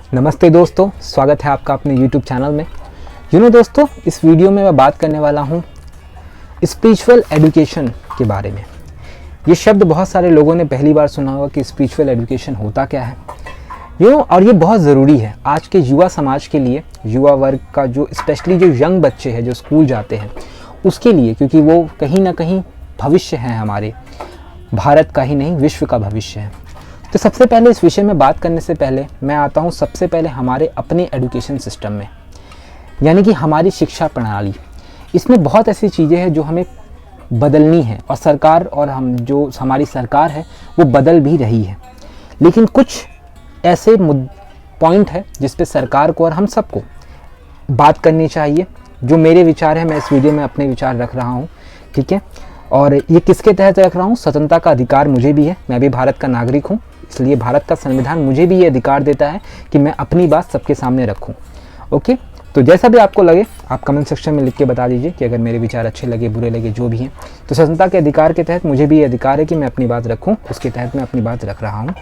नमस्ते दोस्तों, स्वागत है आपका अपने YouTube चैनल में। दोस्तों, इस वीडियो में मैं बात करने वाला हूँ स्पिरिचुअल एजुकेशन के बारे में। ये शब्द बहुत सारे लोगों ने पहली बार सुना होगा कि स्पिरिचुअल एजुकेशन होता क्या है। और ये बहुत ज़रूरी है आज के युवा समाज के लिए, युवा वर्ग का जो स्पेशली जो यंग बच्चे हैं जो स्कूल जाते हैं उसके लिए, क्योंकि वो कहीं ना कहीं भविष्य है, हमारे भारत का ही नहीं विश्व का भविष्य है। तो सबसे पहले इस विषय में बात करने से पहले मैं आता हूँ सबसे पहले हमारे अपने एजुकेशन सिस्टम में, यानी कि हमारी शिक्षा प्रणाली। इसमें बहुत ऐसी चीज़ें हैं जो हमें बदलनी है और सरकार और जो हमारी सरकार है वो बदल भी रही है। लेकिन कुछ ऐसे पॉइंट है जिस पे सरकार को और हम सबको बात करनी चाहिए। जो मेरे विचार है, मैं इस वीडियो में अपने विचार रख रहा हूँ, ठीक है। और ये किसके तहत रख रहा हूँ? स्वतंत्रता का अधिकार मुझे भी है, मैं भी भारत का नागरिक हूँ, इसलिए भारत का संविधान मुझे भी ये अधिकार देता है कि मैं अपनी बात सबके सामने रखूँ। ओके, तो जैसा भी आपको लगे आप कमेंट सेक्शन में लिख के बता दीजिए कि अगर मेरे विचार अच्छे लगे, बुरे लगे, जो भी हैं। तो स्वतंत्रता के अधिकार के तहत मुझे भी ये अधिकार है कि मैं अपनी बात रखूँ, उसके तहत मैं अपनी बात रख रहा हूँ।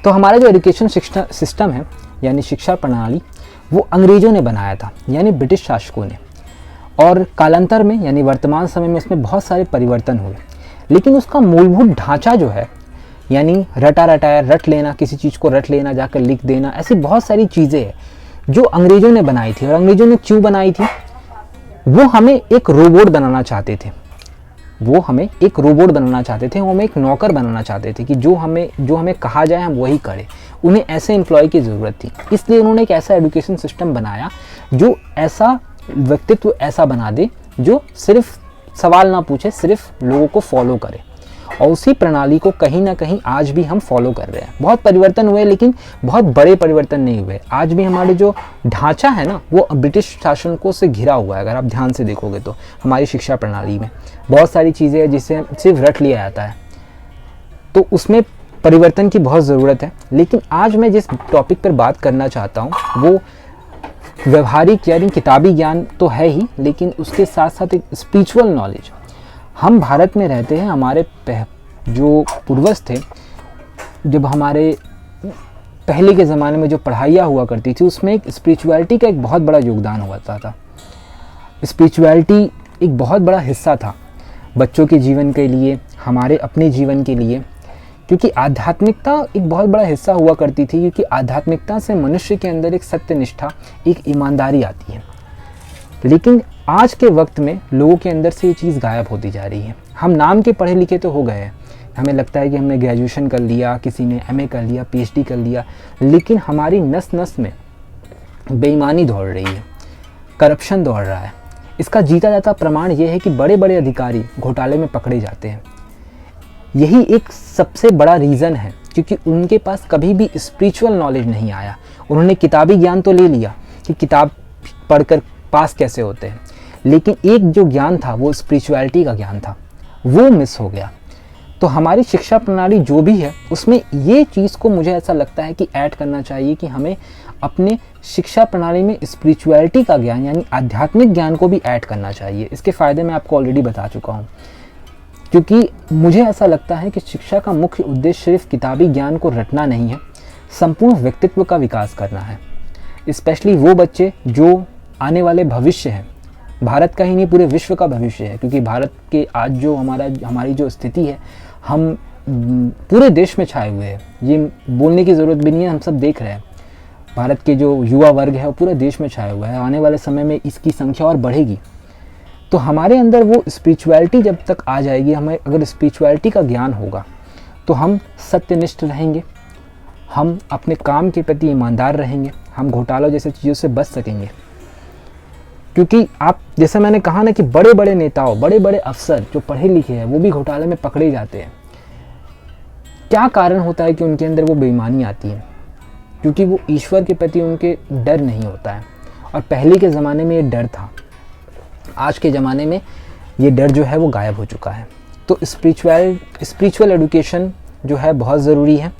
तो हमारा जो एजुकेशन सिस्टम है यानी शिक्षा प्रणाली, वो अंग्रेज़ों ने बनाया था, यानी ब्रिटिश शासकों ने। और कालांतर में यानी वर्तमान समय में इसमें बहुत सारे परिवर्तन हुए, लेकिन उसका मूलभूत ढांचा जो है, यानी रट लेना, किसी चीज़ को रट लेना, जाकर लिख देना, ऐसी बहुत सारी चीज़ें हैं जो अंग्रेज़ों ने बनाई थी। और अंग्रेज़ों ने क्यों बनाई थी? वो हमें एक रोबोट बनाना चाहते थे, वो हमें एक नौकर बनाना चाहते थे कि जो हमें कहा जाए हम वही करें। उन्हें ऐसे एम्प्लॉय की ज़रूरत थी, इसलिए उन्होंने एक ऐसा एजुकेशन सिस्टम बनाया जो ऐसा व्यक्तित्व ऐसा बना दे जो सिर्फ सवाल ना पूछे, सिर्फ लोगों को फॉलो करे। और उसी प्रणाली को कहीं ना कहीं आज भी हम फॉलो कर रहे हैं। बहुत परिवर्तन हुए, लेकिन बहुत बड़े परिवर्तन नहीं हुए। आज भी हमारे जो ढांचा है ना, वो ब्रिटिश शासकों से घिरा हुआ है। अगर आप ध्यान से देखोगे तो हमारी शिक्षा प्रणाली में बहुत सारी चीज़ें हैं जिसे सिर्फ रट लिया जाता है, तो उसमें परिवर्तन की बहुत ज़रूरत है। लेकिन आज मैं जिस टॉपिक पर बात करना चाहता हूँ वो व्यवहारिक यानी किताबी ज्ञान तो है ही, लेकिन उसके साथ साथ एक स्पिरिचुअल नॉलेज। हम भारत में रहते हैं, हमारे जो पूर्वज थे, जब हमारे पहले के ज़माने में जो पढ़ाइयाँ हुआ करती थी उसमें एक स्पिरिचुअलिटी का एक बहुत बड़ा योगदान हुआ था। स्पिरिचुअलिटी एक बहुत बड़ा हिस्सा था बच्चों के जीवन के लिए, हमारे अपने जीवन के लिए, क्योंकि आध्यात्मिकता एक बहुत बड़ा हिस्सा हुआ करती थी। क्योंकि आध्यात्मिकता से मनुष्य के अंदर एक सत्यनिष्ठा, एक ईमानदारी आती है। लेकिन आज के वक्त में लोगों के अंदर से ये चीज़ गायब होती जा रही है। हम नाम के पढ़े लिखे तो हो गए हैं, हमें लगता है कि हमने ग्रेजुएशन कर लिया, किसी ने MA कर लिया, PhD कर लिया, लेकिन हमारी नस नस में बेईमानी दौड़ रही है, करप्शन दौड़ रहा है। इसका जीता जाता प्रमाण ये है कि बड़े बड़े अधिकारी घोटाले में पकड़े जाते हैं। यही एक सबसे बड़ा रीज़न है, क्योंकि उनके पास कभी भी स्पिरिचुअल नॉलेज नहीं आया। उन्होंने किताबी ज्ञान तो ले लिया कि किताब पढ़कर पास कैसे होते हैं, लेकिन एक जो ज्ञान था वो स्पिरिचुअलिटी का ज्ञान था, वो मिस हो गया। तो हमारी शिक्षा प्रणाली जो भी है उसमें ये चीज़ को मुझे ऐसा लगता है कि ऐड करना चाहिए कि हमें अपने शिक्षा प्रणाली में स्पिरिचुअलिटी का ज्ञान यानी आध्यात्मिक ज्ञान को भी ऐड करना चाहिए। इसके फ़ायदे मैं आपको ऑलरेडी बता चुका हूँ, क्योंकि मुझे ऐसा लगता है कि शिक्षा का मुख्य उद्देश्य सिर्फ किताबी ज्ञान को रटना नहीं है, संपूर्ण व्यक्तित्व का विकास करना है। स्पेशली वो बच्चे जो आने वाले भविष्य हैं, भारत का ही नहीं पूरे विश्व का भविष्य है। क्योंकि भारत के आज जो हमारी जो स्थिति है, हम पूरे देश में छाए हुए हैं, ये बोलने की ज़रूरत भी नहीं है, हम सब देख रहे हैं। भारत के जो युवा वर्ग है वो पूरे देश में छाया हुआ है, आने वाले समय में इसकी संख्या और बढ़ेगी। तो हमारे अंदर वो स्पिरिचुअलिटी जब तक आ जाएगी, हमें अगर स्पिरिचुअलिटी का ज्ञान होगा तो हम सत्यनिष्ठ रहेंगे, हम अपने काम के प्रति ईमानदार रहेंगे, हम घोटालों जैसे चीज़ों से बच सकेंगे। क्योंकि आप जैसे मैंने कहा ना कि बड़े बड़े नेताओं, बड़े बड़े अफसर जो पढ़े लिखे हैं वो भी घोटाले में पकड़े जाते हैं। क्या कारण होता है कि उनके अंदर वो बेईमानी आती है? क्योंकि वो ईश्वर के प्रति उनके डर नहीं होता है। और पहले के ज़माने में ये डर था, आज के ज़माने में ये डर जो है वो गायब हो चुका है। तो स्पिरिचुअल एजुकेशन जो है बहुत ज़रूरी है।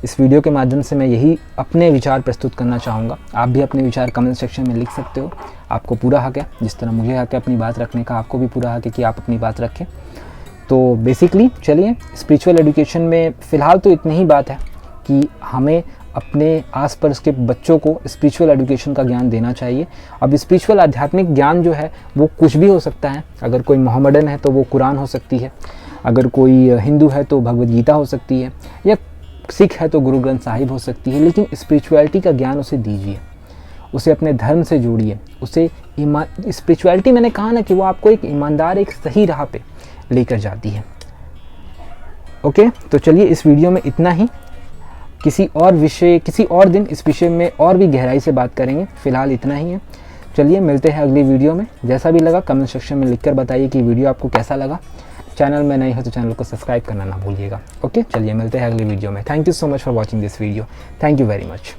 इस वीडियो के माध्यम से मैं यही अपने विचार प्रस्तुत करना चाहूँगा। आप भी अपने विचार कमेंट सेक्शन में लिख सकते हो, आपको पूरा हक है। जिस तरह मुझे हक है अपनी बात रखने का, आपको भी पूरा हक है कि आप अपनी बात रखें। तो बेसिकली चलिए, स्पिरिचुअल एजुकेशन में फ़िलहाल तो इतनी ही बात है कि हमें अपने आस पास के बच्चों को स्पिरिचुअल एजुकेशन का ज्ञान देना चाहिए। अब स्पिरिचुअल आध्यात्मिक ज्ञान जो है वो कुछ भी हो सकता है। अगर कोई मोहम्मडन है तो वो कुरान हो सकती है, अगर कोई हिंदू है तो भगवद गीता हो सकती है, या सिख है तो गुरु ग्रंथ साहिब हो सकती है। लेकिन स्पिरिचुअलिटी का ज्ञान उसे दीजिए, उसे अपने धर्म से जोड़िए, उसे स्पिरिचुअलिटी मैंने कहा ना कि वो आपको एक ईमानदार, एक सही राह पे लेकर जाती है। ओके, तो चलिए इस वीडियो में इतना ही। किसी और दिन इस विषय में और भी गहराई से बात करेंगे। फिलहाल इतना ही है। चलिए मिलते हैं अगली वीडियो में। जैसा भी लगा कमेंट सेक्शन में लिखकर बताइए कि वीडियो आपको कैसा लगा। चैनल में नए हो तो चैनल को सब्सक्राइब करना ना भूलिएगा। ओके, चलिए मिलते हैं अगली वीडियो में। Thank you so much for watching this video. Thank you very much.